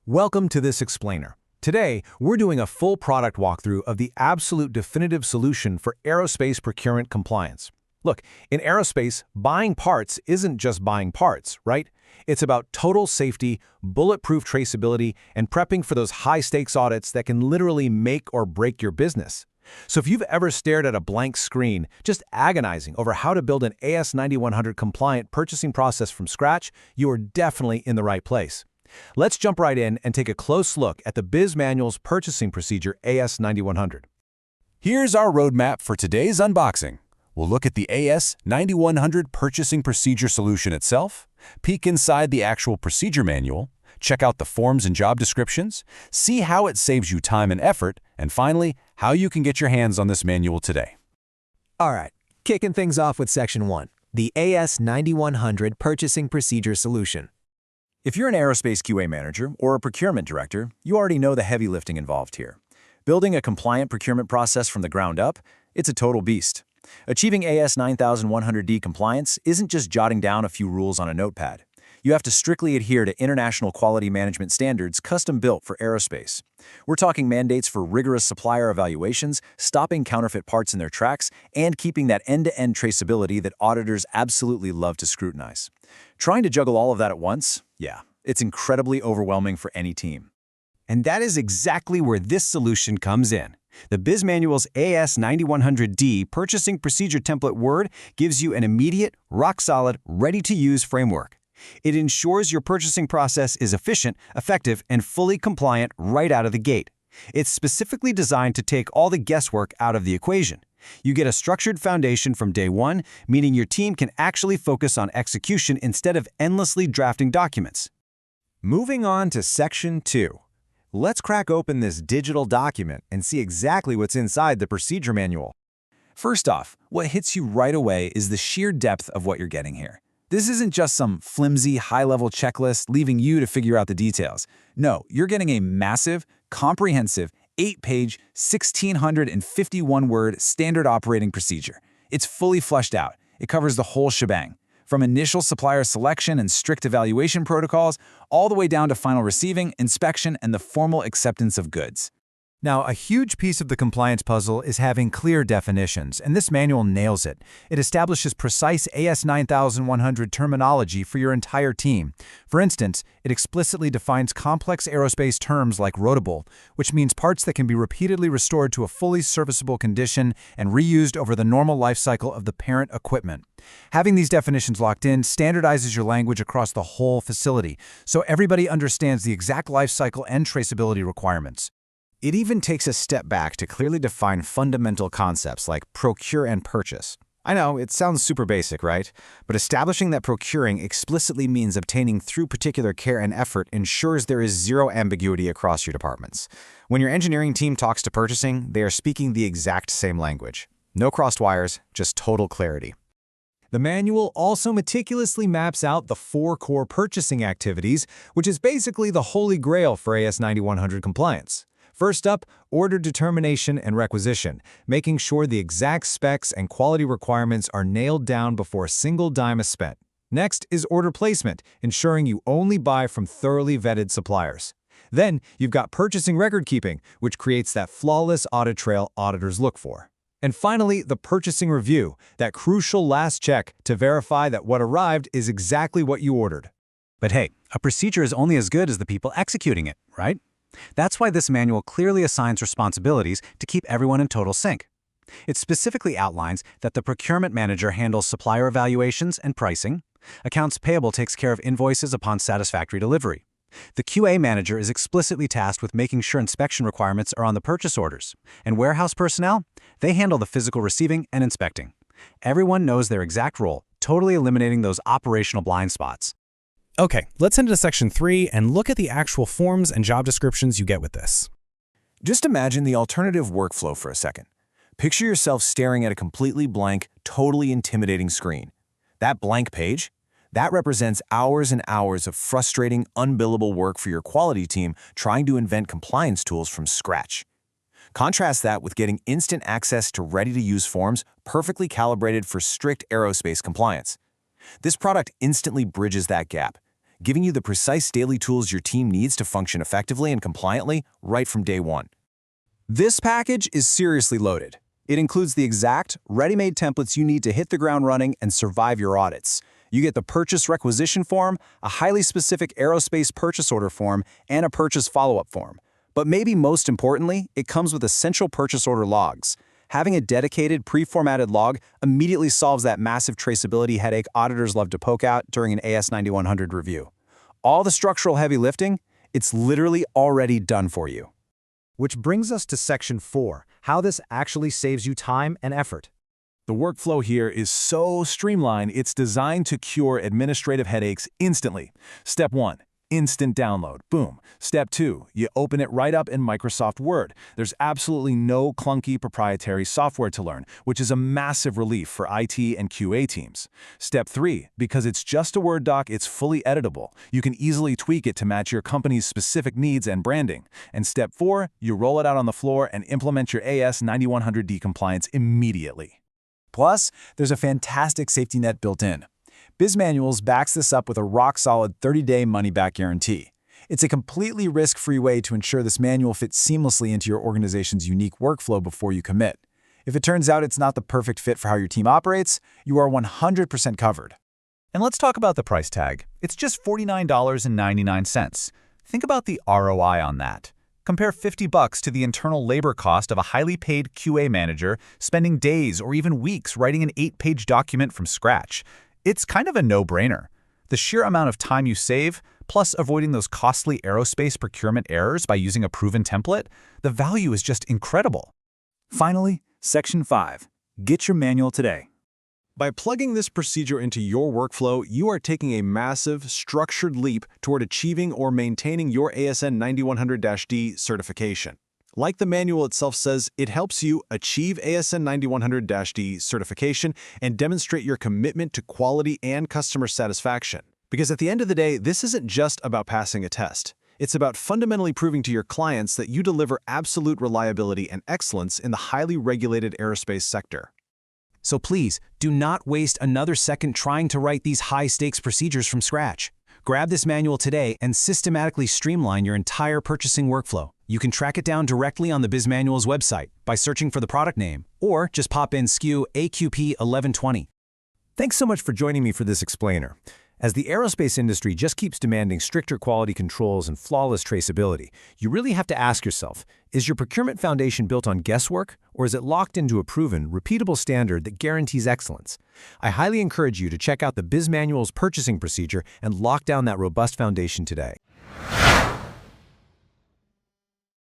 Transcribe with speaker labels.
Speaker 1: Welcome to this explainer. Today, we're doing a full product walkthrough of the absolute definitive solution for aerospace procurement compliance. Look, in aerospace, buying parts isn't just buying parts, right? It's about total safety, bulletproof traceability, and prepping for those high-stakes audits that can literally make or break your business. So if you've ever stared at a blank screen, just agonizing over how to build an AS9100 compliant purchasing process from scratch, you are definitely in the right place. Let's jump right in and take a close look at the Bizmanualz Purchasing Procedure AS9100.
Speaker 2: Here's our roadmap for today's unboxing. We'll look at the AS9100 Purchasing Procedure solution itself, peek inside the actual procedure manual, check out the forms and job descriptions, see how it saves you time and effort, and finally, how you can get your hands on this manual today.
Speaker 3: All right, kicking things off with Section 1, the AS9100 Purchasing Procedure Solution.
Speaker 4: If you're an aerospace QA manager or a procurement director, you already know the heavy lifting involved here. Building a compliant procurement process from the ground up, it's a total beast. Achieving AS9100D compliance isn't just jotting down a few rules on a notepad. You have to strictly adhere to international quality management standards custom-built for aerospace. We're talking mandates for rigorous supplier evaluations, stopping counterfeit parts in their tracks, and keeping that end-to-end traceability that auditors absolutely love to scrutinize. Trying to juggle all of that at once? Yeah, it's incredibly overwhelming for any team.
Speaker 5: And that is exactly where this solution comes in. The Bizmanualz AS9100D Purchasing Procedure Template Word gives you an immediate, rock-solid, ready-to-use framework. It ensures your purchasing process is efficient, effective, and fully compliant right out of the gate. It's specifically designed to take all the guesswork out of the equation. You get a structured foundation from day one, meaning your team can actually focus on execution instead of endlessly drafting documents.
Speaker 1: Moving on to Section 2. Let's crack open this digital document and see exactly what's inside the procedure manual.
Speaker 4: First off, what hits you right away is the sheer depth of what you're getting here. This isn't just some flimsy, high-level checklist leaving you to figure out the details. No, you're getting a massive, comprehensive, 8-page, 1,651-word standard operating procedure. It's fully fleshed out. It covers the whole shebang, from initial supplier selection and strict evaluation protocols, all the way down to final receiving, inspection, and the formal acceptance of goods.
Speaker 1: Now, a huge piece of the compliance puzzle is having clear definitions, and this manual nails it. It establishes precise AS9100 terminology for your entire team. For instance, it explicitly defines complex aerospace terms like rotable, which means parts that can be repeatedly restored to a fully serviceable condition and reused over the normal life cycle of the parent equipment. Having these definitions locked in standardizes your language across the whole facility, so everybody understands the exact life cycle and traceability requirements. It even takes a step back to clearly define fundamental concepts like procure and purchase. I know, it sounds super basic, right? But establishing that procuring explicitly means obtaining through particular care and effort ensures there is zero ambiguity across your departments. When your engineering team talks to purchasing, they are speaking the exact same language. No crossed wires, just total clarity. The manual also meticulously maps out the 4 core purchasing activities, which is basically the holy grail for AS9100 compliance. First up, order determination and requisition, making sure the exact specs and quality requirements are nailed down before a single dime is spent. Next is order placement, ensuring you only buy from thoroughly vetted suppliers. Then, you've got purchasing record keeping, which creates that flawless audit trail auditors look for. And finally, the purchasing review, that crucial last check to verify that what arrived is exactly what you ordered.
Speaker 5: But hey, a procedure is only as good as the people executing it, right? That's why this manual clearly assigns responsibilities to keep everyone in total sync. It specifically outlines that the procurement manager handles supplier evaluations and pricing, accounts payable takes care of invoices upon satisfactory delivery. The QA manager is explicitly tasked with making sure inspection requirements are on the purchase orders, and warehouse personnel, they handle the physical receiving and inspecting. Everyone knows their exact role, totally eliminating those operational blind spots.
Speaker 6: Okay, let's head into Section 3 and look at the actual forms and job descriptions you get with this.
Speaker 4: Just imagine the alternative workflow for a second. Picture yourself staring at a completely blank, totally intimidating screen. That blank page? That represents hours and hours of frustrating, unbillable work for your quality team trying to invent compliance tools from scratch. Contrast that with getting instant access to ready-to-use forms perfectly calibrated for strict aerospace compliance. This product instantly bridges that gap, giving you the precise daily tools your team needs to function effectively and compliantly right from day one.
Speaker 1: This package is seriously loaded. It includes the exact, ready-made templates you need to hit the ground running and survive your audits. You get the purchase requisition form, a highly specific aerospace purchase order form, and a purchase follow-up form. But maybe most importantly, it comes with essential purchase order logs. Having a dedicated, pre-formatted log immediately solves that massive traceability headache auditors love to poke out during an AS9100 review. All the structural heavy lifting, it's literally already done for you.
Speaker 7: Which brings us to Section 4, how this actually saves you time and effort.
Speaker 2: The workflow here is so streamlined, it's designed to cure administrative headaches instantly. Step 1. Instant download. Boom. Step 2. You open it right up in Microsoft Word. There's absolutely no clunky proprietary software to learn, which is a massive relief for IT and QA teams. Step 3. Because it's just a Word doc, it's fully editable. You can easily tweak it to match your company's specific needs and branding. And Step 4. You roll it out on the floor and implement your AS9100D compliance immediately.
Speaker 1: Plus, there's a fantastic safety net built in. Bizmanualz backs this up with a rock-solid 30-day money-back guarantee. It's a completely risk-free way to ensure this manual fits seamlessly into your organization's unique workflow before you commit. If it turns out it's not the perfect fit for how your team operates, you are 100% covered.
Speaker 5: And let's talk about the price tag. It's just $49.99. Think about the ROI on that. Compare $50 to the internal labor cost of a highly paid QA manager spending days or even weeks writing an 8-page document from scratch. It's kind of a no-brainer. The sheer amount of time you save, plus avoiding those costly aerospace procurement errors by using a proven template, the value is just incredible.
Speaker 4: Finally, Section 5. Get your manual today.
Speaker 2: By plugging this procedure into your workflow, you are taking a massive, structured leap toward achieving or maintaining your ASN 9100-D certification. Like the manual itself says, it helps you achieve ASN 9100-D certification and demonstrate your commitment to quality and customer satisfaction. Because at the end of the day, this isn't just about passing a test. It's about fundamentally proving to your clients that you deliver absolute reliability and excellence in the highly regulated aerospace sector.
Speaker 3: So please, do not waste another second trying to write these high-stakes procedures from scratch. Grab this manual today and systematically streamline your entire purchasing workflow. You can track it down directly on the Bizmanualz website by searching for the product name, or just pop in SKU AQP1120.
Speaker 1: Thanks so much for joining me for this explainer. As the aerospace industry just keeps demanding stricter quality controls and flawless traceability, you really have to ask yourself, is your procurement foundation built on guesswork, or is it locked into a proven, repeatable standard that guarantees excellence? I highly encourage you to check out the Bizmanualz Purchasing Procedure and lock down that robust foundation today.